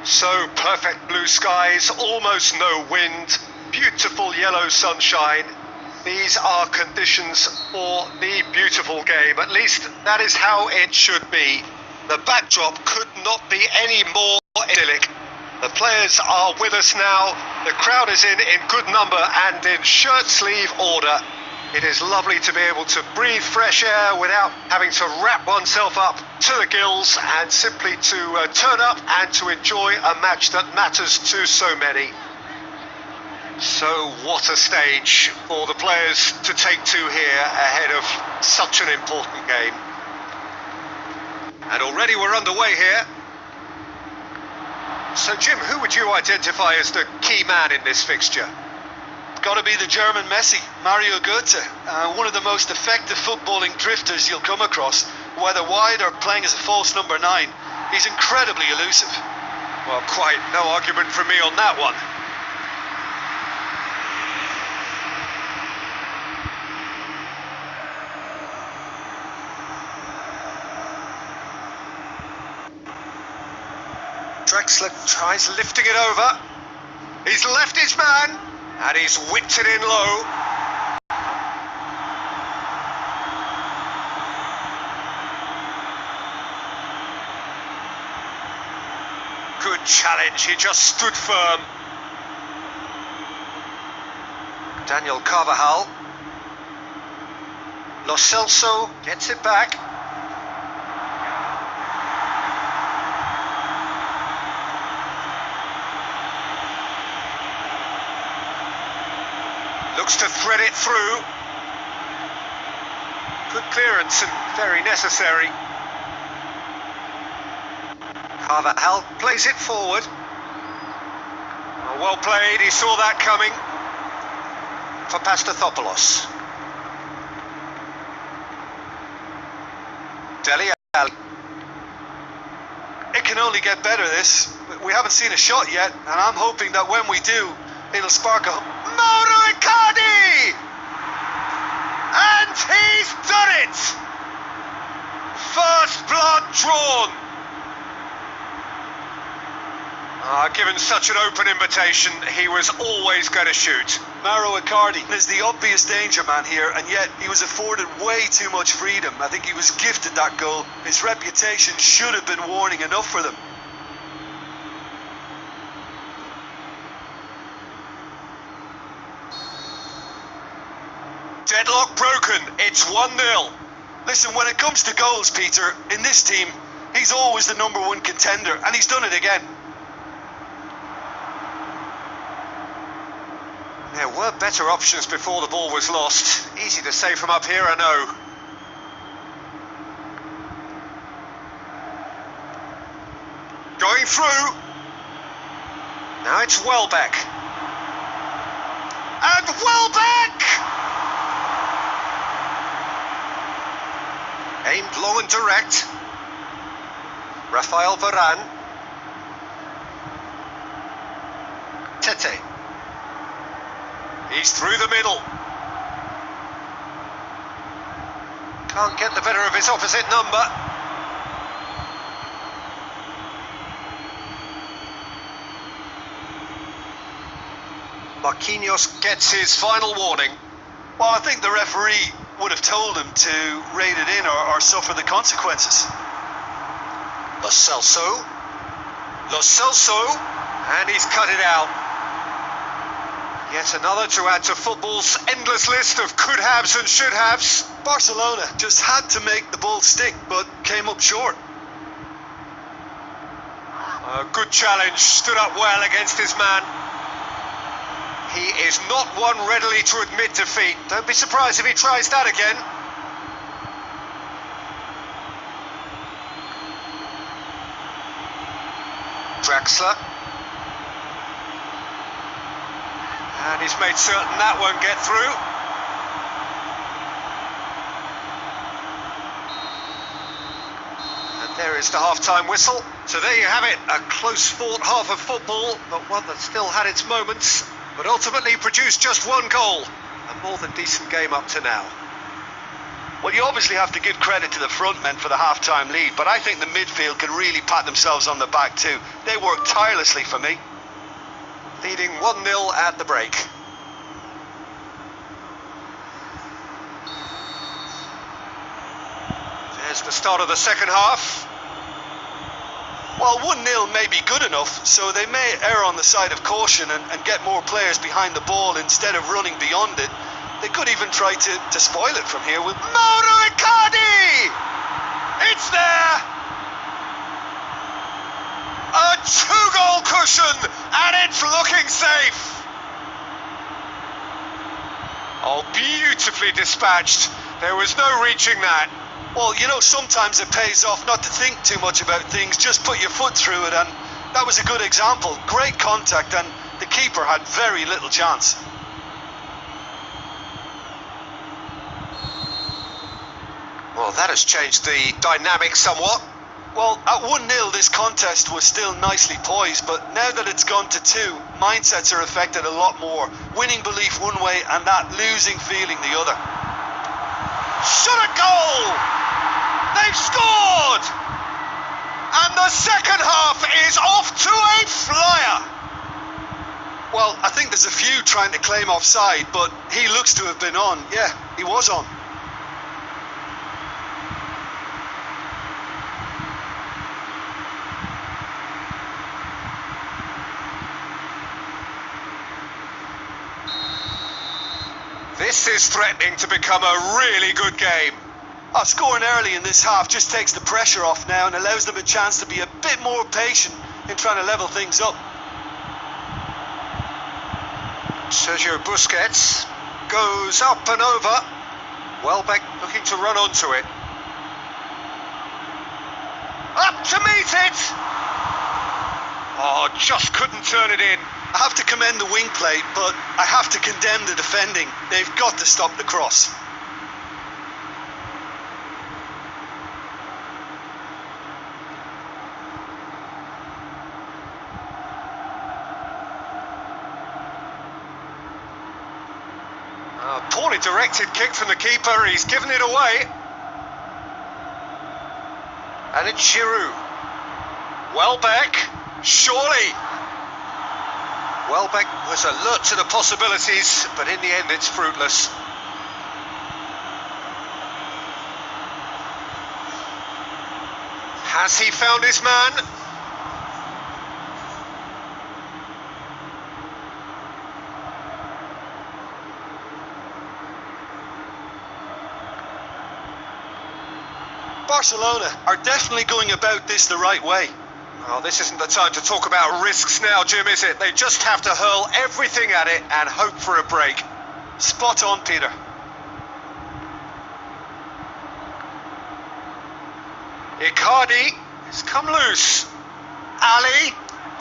So perfect blue skies, almost no wind, beautiful yellow sunshine. These are conditions for the beautiful game. At least that is how it should be. The backdrop could not be any more idyllic. The players are with us now. The crowd is in good number and in shirt sleeve order. It is lovely to be able to breathe fresh air without having to wrap oneself up to the gills and simply to turn up and to enjoy a match that matters to so many. So what a stage for the players to take to here ahead of such an important game. And already we're underway here. So Jim, who would you identify as the key man in this fixture? Got to be the German Messi, Mario Götze, one of the most effective footballing drifters you'll come across, whether wide or playing as a false number 9. He's incredibly elusive. Well, quite no argument from me on that one. Drexler tries lifting it over. He's left his man. And he's whipped it in low. Good challenge, he just stood firm. Daniel Carvajal. Lo Celso gets it back. Looks to thread it through. Good clearance and very necessary. Carvajal plays it forward. Well played, he saw that coming. For Pastathopoulos. Dele Alli. It can only get better, this. We haven't seen a shot yet, and I'm hoping that when we do, it'll spark a... Mauro Icardi! And he's done it! First blood drawn. Given such an open invitation, he was always going to shoot. Mauro Icardi is the obvious danger man here, and yet he was afforded way too much freedom. I think he was gifted that goal. His reputation should have been warning enough for them. Deadlock broken, it's 1-0. Listen, when it comes to goals, Peter, in this team, he's always the #1 contender, and he's done it again. There were better options before the ball was lost. Easy to say from up here, I know. Going through. Now it's Welbeck. And Welbeck! Aimed low and direct. Rafael Varane. Tete. He's through the middle. Can't get the better of his opposite number. Marquinhos gets his final warning. Well, I think the referee would have told him to rate it in or suffer the consequences. Lo Celso. Lo Celso. And he's cut it out. Yet another to add to football's endless list of could-haves and should-haves. Barcelona just had to make the ball stick, but came up short. A good challenge, stood up well against his man. He is not one readily to admit defeat. Don't be surprised if he tries that again. Drexler. And he's made certain that won't get through. And there is the half-time whistle. So there you have it, a close-fought half of football, but one that still had its moments, but ultimately produced just one goal. A more than decent game up to now. Well, you obviously have to give credit to the front men for the half-time lead, but I think the midfield can really pat themselves on the back too. They worked tirelessly for me. Leading 1-0 at the break. There's the start of the second half. Well, 1-0 may be good enough, so they may err on the side of caution and get more players behind the ball instead of running beyond it. They could even try to spoil it from here with Mauro Icardi! It's there! A 2-goal cushion, and it's looking safe! Oh, beautifully dispatched. There was no reaching that. Well, you know, sometimes it pays off not to think too much about things, just put your foot through it, and that was a good example. Great contact, and the keeper had very little chance. Well, that has changed the dynamic somewhat. Well, at 1-0 this contest was still nicely poised, but now that it's gone to 2, mindsets are affected a lot more. Winning belief one way and that losing feeling the other. Shot a goal! They've scored! And the second half is off to a flyer! Well, I think there's a few trying to claim offside, but he looks to have been on. Yeah, he was on. This is threatening to become a really good game. Scoring early in this half just takes the pressure off now and allows them a chance to be a bit more patient in trying to level things up. Sergio Busquets goes up and over. Welbeck looking to run onto it. Up to meet it! Oh, just couldn't turn it in. I have to commend the wing play, but I have to condemn the defending. They've got to stop the cross. Poorly directed kick from the keeper, he's given it away. And it's Giroud. Welbeck, surely. Welbeck was alert to the possibilities, but in the end it's fruitless. Has he found his man? Barcelona are definitely going about this the right way. Well, this isn't the time to talk about risks now, Jim, is it? They just have to hurl everything at it and hope for a break. Spot on, Peter. Icardi has come loose. Ali.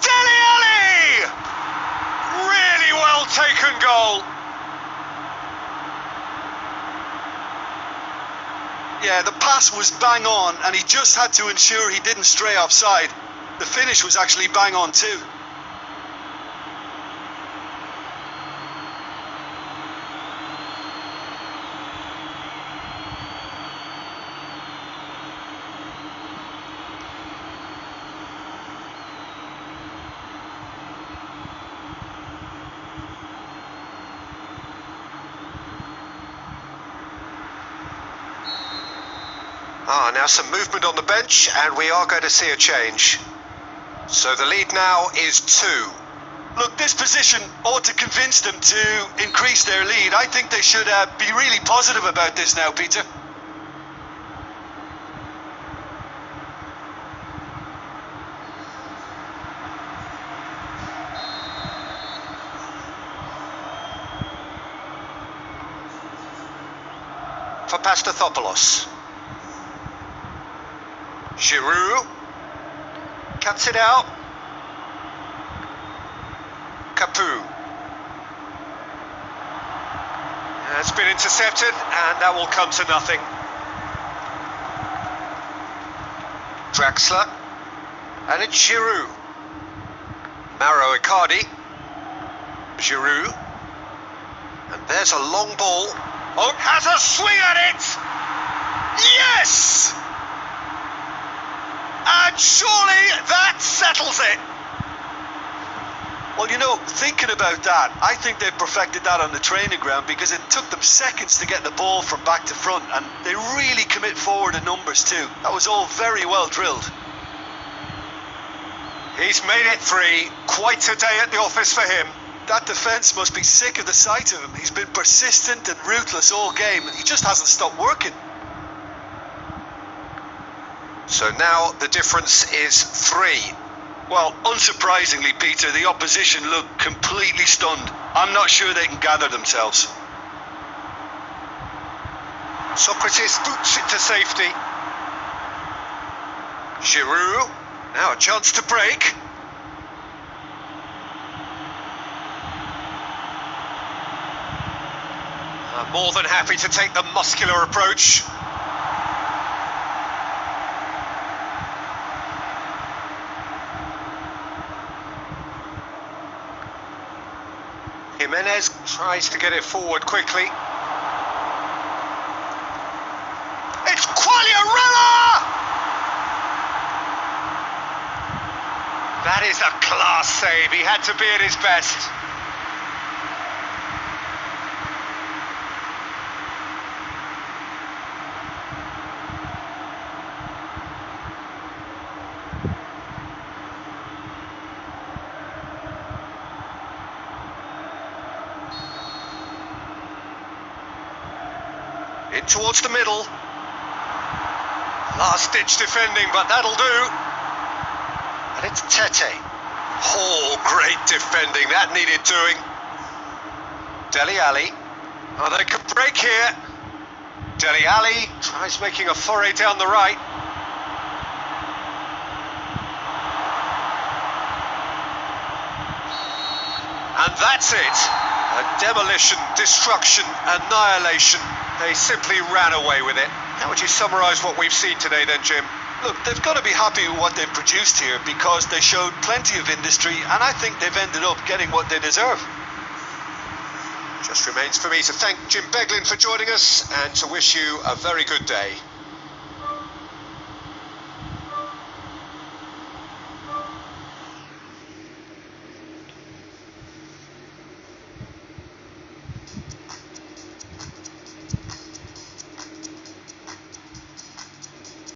Dele Alli! Really well taken goal. Yeah, the pass was bang on, and he just had to ensure he didn't stray offside. The finish was actually bang on too. Now some movement on the bench, and we are going to see a change. So the lead now is 2. Look, this position ought to convince them to increase their lead. I think they should be really positive about this now, Peter. For Pastathopoulos. Giroud cuts it out. Capu. It's been intercepted, and that will come to nothing. Draxler, and it's Giroud. Mauro Icardi. Giroud, and there's a long ball. Oh, has a swing at it! Yes! And surely that settles it. Well, you know, thinking about that, I think they've perfected that on the training ground because it took them seconds to get the ball from back to front, and they really commit forward in numbers too. That was all very well drilled. He's made it 3. Quite a day at the office for him. That defence must be sick of the sight of him. He's been persistent and ruthless all game, and he just hasn't stopped working. So now the difference is 3. Well, unsurprisingly, Peter, the opposition look completely stunned. I'm not sure they can gather themselves. Socrates boots it to safety. Giroud, now a chance to break. More than happy to take the muscular approach. Jimenez tries to get it forward quickly. It's Quagliarella! That is a class save. He had to be at his best. In towards the middle. Last-ditch defending, but that'll do. And it's Tete. Oh, great defending. That needed doing. Dele Alli. Oh, they could break here. Dele Alli tries making a foray down the right. And that's it. A demolition, destruction, annihilation. They simply ran away with it. How would you summarise what we've seen today then, Jim? Look, they've got to be happy with what they've produced here because they showed plenty of industry, and I think they've ended up getting what they deserve. Just remains for me to thank Jim Beglin for joining us and to wish you a very good day.